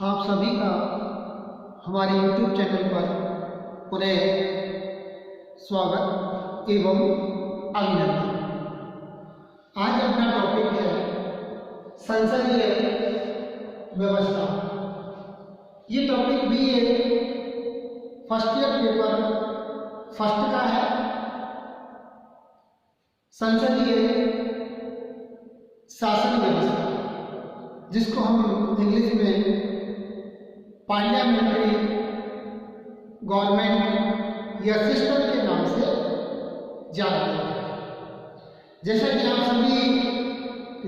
आप सभी का हमारे YouTube चैनल पर पुनः स्वागत एवं अभिनंदन। आज अपना टॉपिक है संसदीय व्यवस्था। ये topic BA first year paper first का है। संसदीय शासन व्यवस्था, जिसको हम इंग्लिश में पार्लियामेंट्री गवर्नमेंट या सिस्टम के नाम से जानते हैं। जैसा कि आप सभी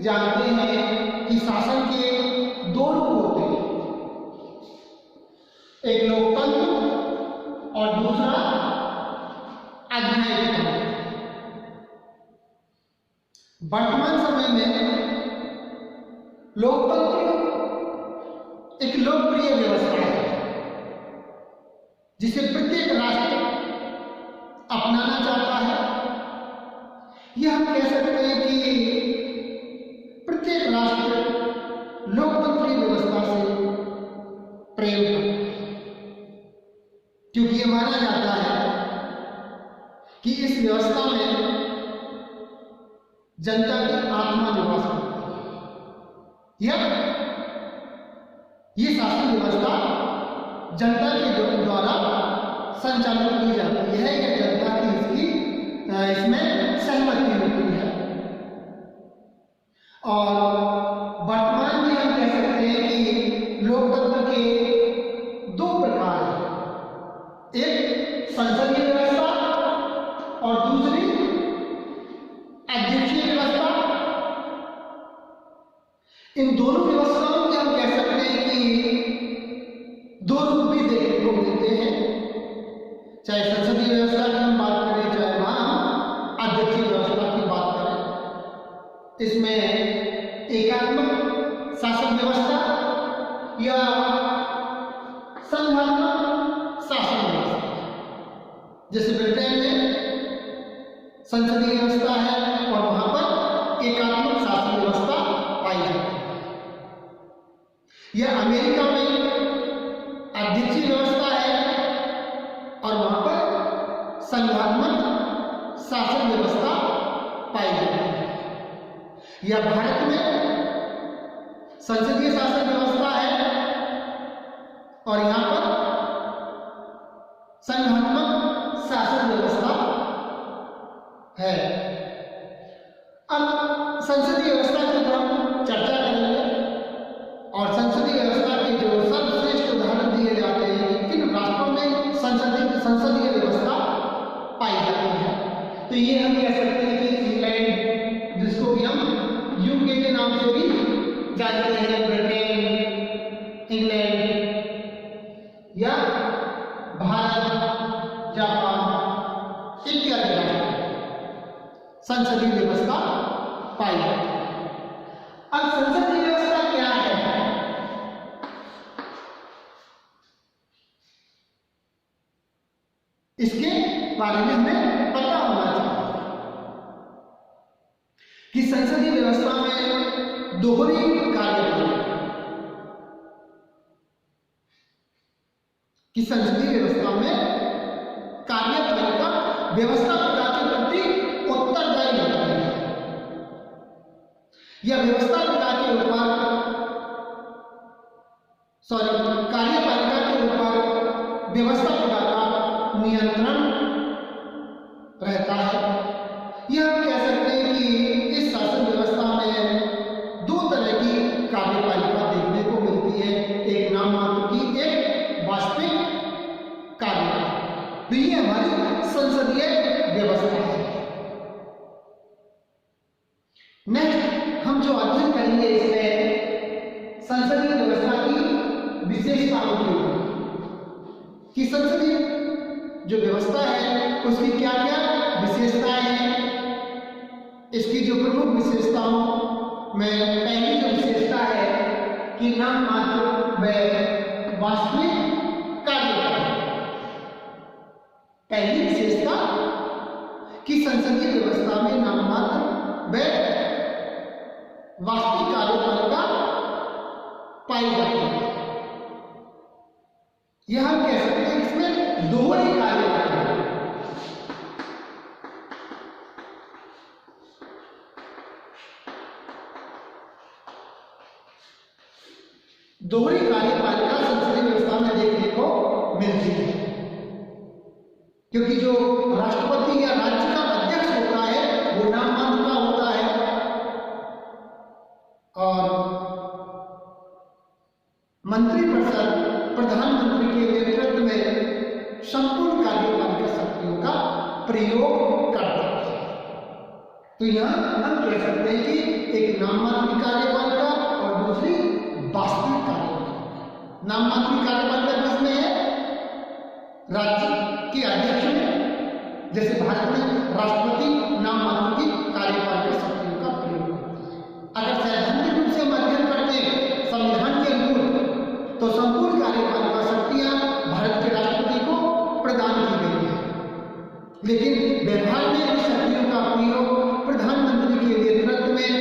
जानते हैं कि शासन के दो रूप होते हैं, एक लोकतंत्र और दूसरा अज्ञायी तंत्र। वर्तमान समय में लोकतंत्र एक लोकप्रिय व्यवस्था है जिसे प्रत्येक राष्ट्र अपनाना चाहता है। यह हम कह सकते हैं कि प्रत्येक राष्ट्र लोकतंत्रीय व्यवस्था से प्रेम करता है, क्योंकि यह माना जाता है कि इस व्यवस्था में जनता की आत्मा निवास करती है। ये शासन व्यवस्था जनता के द्वारा संचालित की जाती है या जनता की इसमें सहमति होती है। और वर्तमान में हम कह सकते हैं कि लोकतंत्र के दो प्रकार हैं, एक संसदीय व्यवस्था और दूसरी अध्यक्षीय व्यवस्था। इन दोनों व्यवस्थाओं के हम कह सकते हैं कि दो रूप भी देखने को मिलते हैं। चाहे संसदीय व्यवस्था की हम बात करें, चाहे वहां अध्यक्षीय व्यवस्था की बात करें, इसमें एकात्मक शासन व्यवस्था या संघात्मक शासन व्यवस्था, जैसे ब्रिटेन में संसदीय व्यवस्था है और वहां पर एकात्मक शासन व्यवस्था पाई जाती है। यह अमेरिका में अध्यक्षीय व्यवस्था है और वहां पर संघात्मक शासन व्यवस्था पाई जाती है। यह भारत में संसदीय शासन व्यवस्था है और यहां पर संघात्मक शासन व्यवस्था है। अब संसदीय व्यवस्था की हम चर्चा करेंगे और संसदीय व्यवस्था के जो सर्वश्रेष्ठ उदाहरण दिए जाते हैं कि किन राष्ट्रों में संसदीय व्यवस्था पाई जाती है। तो ये हम कह सकते हैं कि इंग्लैंड, जिसको भी हम यूके के नाम से भी जानते हैं, ब्रिटेन, इंग्लैंड या भारत, जापान इत्यादि राष्ट्र संसदीय व्यवस्था पाई जाती है। अब संसदीय व्यवस्था क्या है? इसके बारे में हमें पता होना चाहिए कि संसदीय व्यवस्था में दोहरी कार्यपालिका, कि संसदीय व्यवस्था में कार्यपालिका व्यवस्था प्रजा के प्रति उत्तरदायी होती है। यह व्यवस्था प्रजा के ऊपर कार्यपालिका के ऊपर व्यवस्था प्रजा का नियंत्रण रहता है। यह हम कह सकते हैं कि इस शासन व्यवस्था में दो तरह की कार्यपालिका देखने को मिलती है, एक नाम मात्र की, एक वास्तविक कार्यपालिका। तो ये हमारी संसदीय व्यवस्था है। नेक्स्ट हम जो अध्ययन करेंगे इसमें संसदीय व्यवस्था की विशेषताओं की, कि संसदीय जो व्यवस्था है उसकी क्या क्या विशेषताएं हैं। इसकी जो प्रमुख विशेषताओं में पहली जो विशेषता है कि नाम मात्र व वास्तविक कार्यपालिका। पहली विशेषता कि संसदीय व्यवस्था में नाम मात्र व वास्तविक कार्यपालिका पाई जाती है। यह हम कह सकते हैं इसमें दोहरी कार्यपालिका। दोहरी कार्यपालिका संसदीय व्यवस्था में देखने को मिलती है, क्योंकि जो राष्ट्रपति या राज्य का अध्यक्ष होता है वो नाम मात्र का होता है और मंत्रिपरिषद प्रधानमंत्री के नेतृत्व में संपूर्ण कार्यपालिका शक्तियों का प्रयोग करता है। तो यहां हम कह सकते हैं कि एक नाम मात्र कार्यपालिका और दूसरी वास्तविक कार्यपालिका। नाम मात्र कार्यपालिका किसमें है? राज्य के अध्यक्ष में, जैसे भारत में राष्ट्रपति नाम मात्र की कार्यपालिका शक्तियों का प्रयोग करता है। अगर सैद्धांतिक रूप से हम अध्ययन करते हैं संविधान के अनुकूल, तो संपूर्ण कार्यपालिका शक्तियां भारत के राष्ट्रपति को प्रदान की गई है, लेकिन व्यवहार में इन शक्तियों का प्रयोग प्रधानमंत्री के नेतृत्व में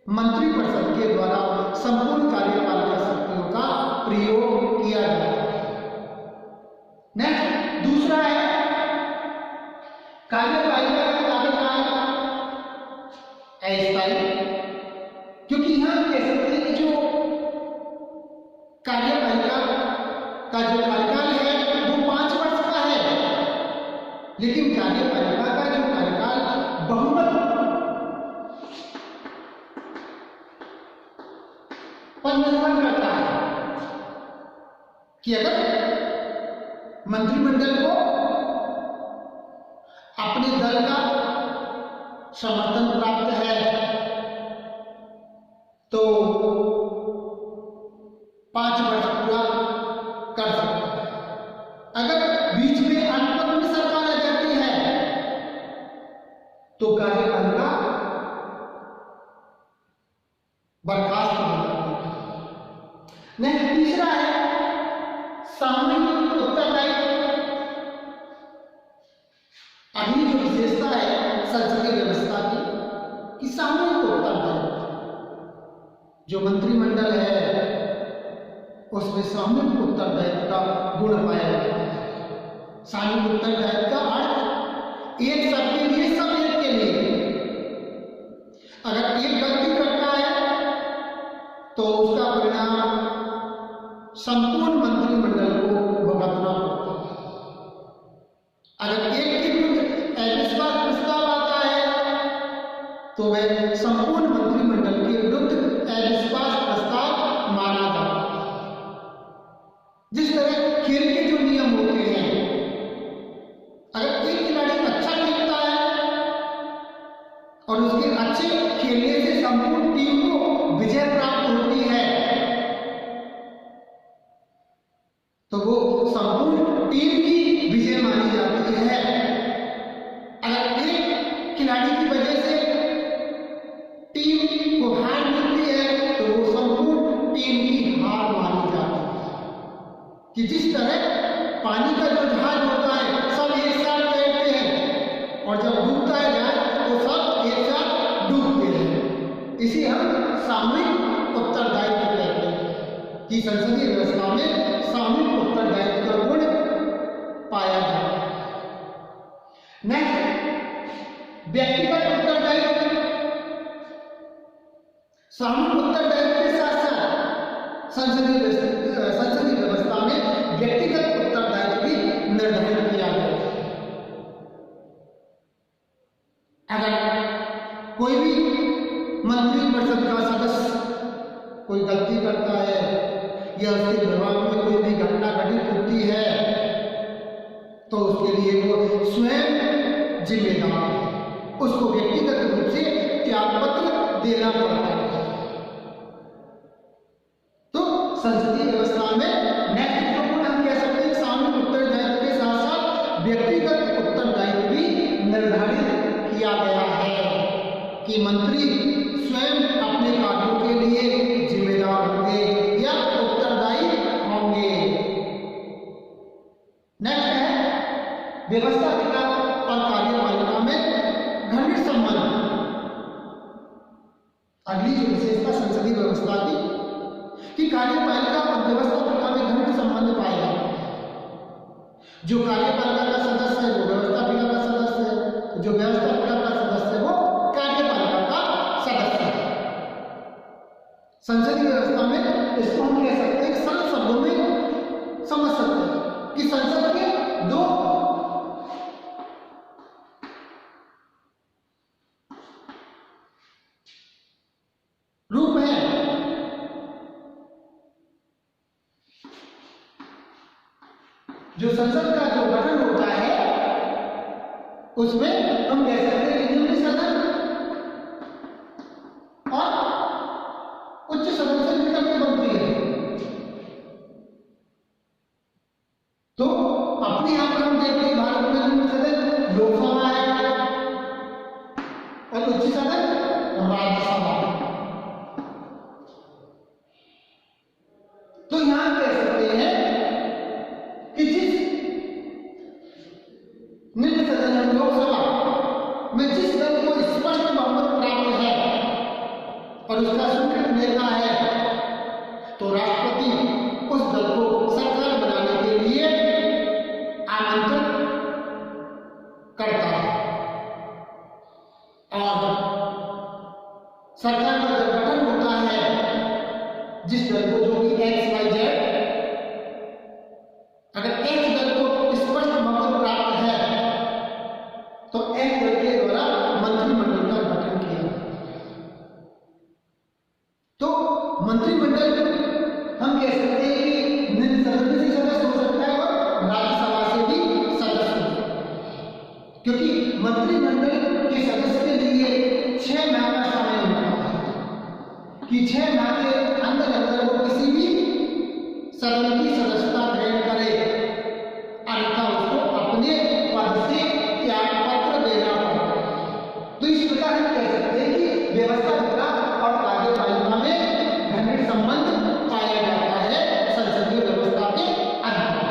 मंत्रिपरिषद के द्वारा संपूर्ण कार्यपालिका शक्तियों का प्रयोग किया जाता है। नेक्स्ट दूसरा है कार्यपालिका का कार्यकाल अस्थायी, क्योंकि यहां कह सकते हैं कि जो कार्यपालिका का जो कार्यकाल है वो 5 वर्ष का है, लेकिन कार्यपालिका का जो कार्यकाल बहुमत पर निर्भर करता है कि अगर मंत्रिमंडल को अपने दल का समर्थन प्राप्त है तो 5 वर्ष पूरा कर सकता है। अगर बीच में अल्पमत सरकार आ जाती है तो कार्यपालिका बर्खास्त हो जाती है। नेक्स्ट तीसरा है सामूहिक उत्तरदायित्व। अगली जो विशेषता है संसदीय व्यवस्था की कि सामूहिक उत्तरदायित्व, जो मंत्रिमंडल है उसमें सामूहिक उत्तरदायित्व का गुण पाया जाता है। सामूहिक उत्तरदायित्व का अर्थ एक सबके लिए, सब एक के लिए। अगर एक गलती करता है तो उसका परिणाम संपूर्ण मंत्रिमंडल को भुगतना पड़ता है। अगर एक के विरुद्ध अविश्वास प्रस्ताव आता है तो वह संपूर्ण मंत्रिमंडल के विरुद्ध अविश्वास प्रस्ताव माना जाता है। जिस तरह खेल के जो नियम होते हैं, अगर एक खिलाड़ी अच्छा खेलता है और उसके अच्छे खेलने से संपूर्ण टीम को विजय प्राप्त होती है तो वो संपूर्ण टीम की विजय मानी जाती है। अगर एक खिलाड़ी की वजह से टीम को हार मिलती है तो वो संपूर्ण टीम की हार मानी जाती है। कि जिस तरह पानी का जो जहाज होता है सब एक साथ तैरते हैं और जब डूबता है जहाज तो सब एक साथ डूबते हैं। इसे हम सामूहिक उत्तरदायित्व कहते हैं कि संसदीय व्यवस्था में सामूहिक उत्तरदायित्व का गुण पाया जाता है। नेक्स्ट व्यक्तिगत उत्तरदायित्व। सामूहिक उत्तरदायित्व के साथ साथ संसदीय व्यवस्था में व्यक्तिगत उत्तरदायित्व भी निर्धारित किया गया है। अगर कोई भी मंत्रिपरिषद का सदस्य कोई गलती करता है या उसके विभाग में कोई भी घटना घटित होती है तो उसके लिए वो स्वयं जिम्मेदार है, उसको व्यक्तिगत रूप से त्यागपत्र देना पड़ता है। तो संसदीय व्यवस्था में नेक्स्ट जो गुण हम कह सकते हैं सामूहिक उत्तरदायित्व के साथ साथ व्यक्तिगत उत्तरदायित्व भी निर्धारित किया गया है कि मंत्री स्वयं अपने कार्यों के लिए जिम्मेदार होंगे या उत्तरदायी होंगे। नेक्स्ट है व्यवस्थापिका और कार्यपालिका में घनिष्ठ संबंध। अगली जो विशेषता संसदीय व्यवस्था की कि कार्यपालिका और व्यवस्थापिका में घनिष्ठ संबंध जो कार्यपालिका का सदस्य है वो व्यवस्थापिका का सदस्य है, जो व्यवस्थापिका का सदस्य है वो कार्यपालिका का सदस्य है। संसदीय व्यवस्था में इसको हम कह सकते हैं, सरल शब्दों में समझ सकते हैं कि संसद के दो रूप हैं। जो संसद का जो गठन होता है उसमें हम कह सकते हैं कि निम्न सदन और उच्च सदन से मिलकर के बनती है। तो अपने यहां पर हम देखते हैं भारत में निम्न सदन लोकसभा है और उच्च सदन राज्यसभा। तो यहां कह सकते हैं कि जिस निम्न सदन है लोकसभा में जिस दल को स्पष्ट बहुमत प्राप्त है और उसका स्वीकृत नेता है, तो राष्ट्रपति उस दल को सरकार बनाने के लिए आमंत्रित करता है और सरकार का जब गठन होता है, जिस दल को जो भी XYZ, अगर एक दल को स्पष्ट बहुमत प्राप्त है तो एक दल के द्वारा मंत्रिमंडल का गठन किया। तो मंत्रिमंडल हम कह सकते हैं कि निम्न सदन से सदस्य हो सकता है और राज्यसभा से भी सदस्य हो सकता है, क्योंकि मंत्रिमंडल के सदस्य के लिए 6 माह का समय होता है कि 6 माह के अंदर अंदर वो किसी भी सदन की सदस्यता ग्रहण करे, अन्यथा उसको अपने पद से त्याग पत्र देना पड़ता है। तो इस प्रकार हम कह सकते हैं कि व्यवस्थापिका और कार्यपालिका में घनिष्ठ संबंध पाया जाता है संसदीय व्यवस्था के अंदर।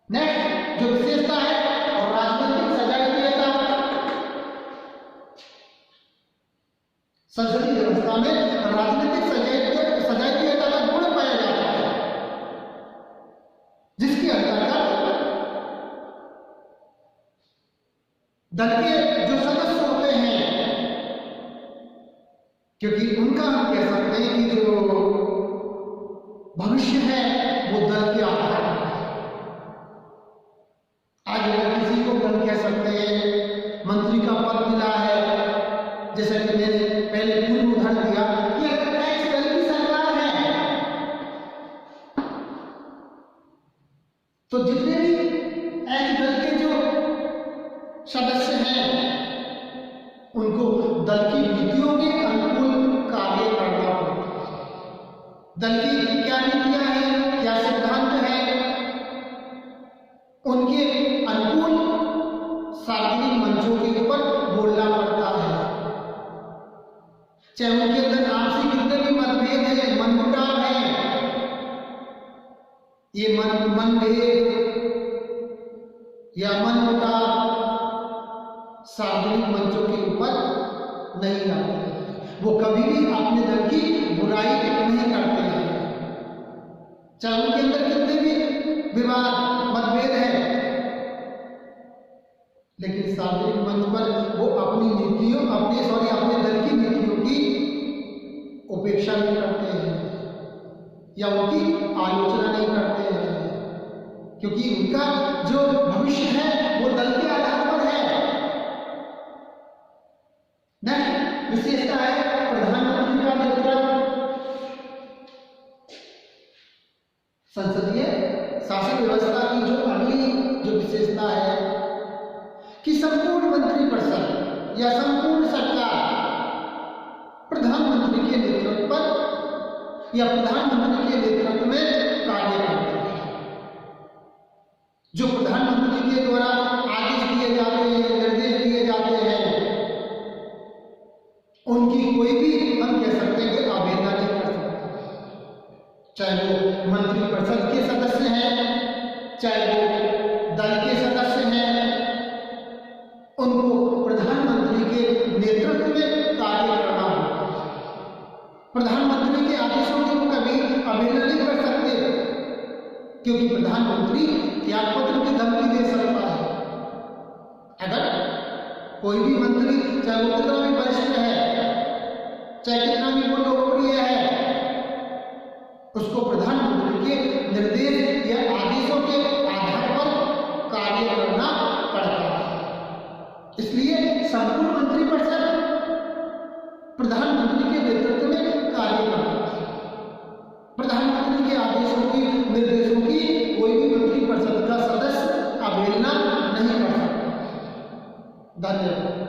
नेक्स्ट जो विशेषता है और राजनीतिक सजातीयता, संसदीय व्यवस्था में राजनीतिक सजातीयता का गुण पाया जाता है, जिसके अंतर्गत दल के जो सदस्य होते हैं, क्योंकि उनका हम कह सकते हैं कि जो भविष्य है वो दल के आधार पर है। आज अगर किसी को हम कह सकते हैं मंत्री का पद मिला है, जैसा कि मैंने पहले पूर्व उदाहरण दिया कि अगर एक्स दल की सरकार है तो जितने भी एक्स दल के जो सदस्य हैं उनको दल की नीतियों के अनुकूल कार्य करना पड़ता है। दल की क्या नीतियां हैं, क्या सिद्धांत हैं, उनके अनुकूल सार्वजनिक मंचों के ऊपर बोलना पड़ता है। चाहे उनके अंदर आपसी कितने भी मतभेद हैं, मनमुटाव है, ये मनभेद या मनमुटाव सार्वजनिक मंचों के ऊपर नहीं आते हैं। वो कभी भी अपने दल की बुराई नहीं करते हैं, चाहे उनके अंदर कितने भी विवाद मतभेद हैं, लेकिन सार्वजनिक मंच पर वो अपनी नीतियों अपने दल की नीतियों की उपेक्षा नहीं करते हैं या उनकी आलोचना नहीं करते हैं, क्योंकि उनका जो भविष्य है वो दल के आधार पर है। नेक्स्ट विशेषता है प्रधानमंत्री का नेतृत्व। संसदीय शासन व्यवस्था की जो अगली जो विशेषता है कि संपूर्ण मंत्रिपरिषद या संपूर्ण सरकार प्रधानमंत्री के नेतृत्व पर या प्रधानमंत्री के नेतृत्व में कार्य करती है। जो प्रधानमंत्री के द्वारा आदेश दिए जाते हैं, निर्देश दिए जाते हैं, उनकी कोई भी हम कह सकते हैं कि अवहेलना नहीं कर सकते, चाहे वो मंत्रिपरिषद के सदस्य हैं, चाहे वो दल के सदस्य हैं, उनको प्रधानमंत्री के नेतृत्व में कार्य करना होगा। प्रधानमंत्री के आदेशों की वो कभी अवहेलना नहीं कर सकते, क्योंकि प्रधानमंत्री त्यागपत्र की धमकी दे सकता है। अगर कोई भी मंत्री, चाहे वो कितना भी वरिष्ठ है, चाहे कितना भी वो लोकप्रिय है, उसको प्रधानमंत्री के निर्देश या आदेशों के आधार पर कार्य करना पड़ता है। इसलिए संपूर्ण मंत्रिपरिषद प्रधानमंत्री के नेतृत्व में कार्य करता है। प्रधानमंत्री के आदेशों की, निर्देशों की कोई भी मंत्रिपरिषद का सदस्य अवहेलना नहीं कर सकता। धन्यवाद।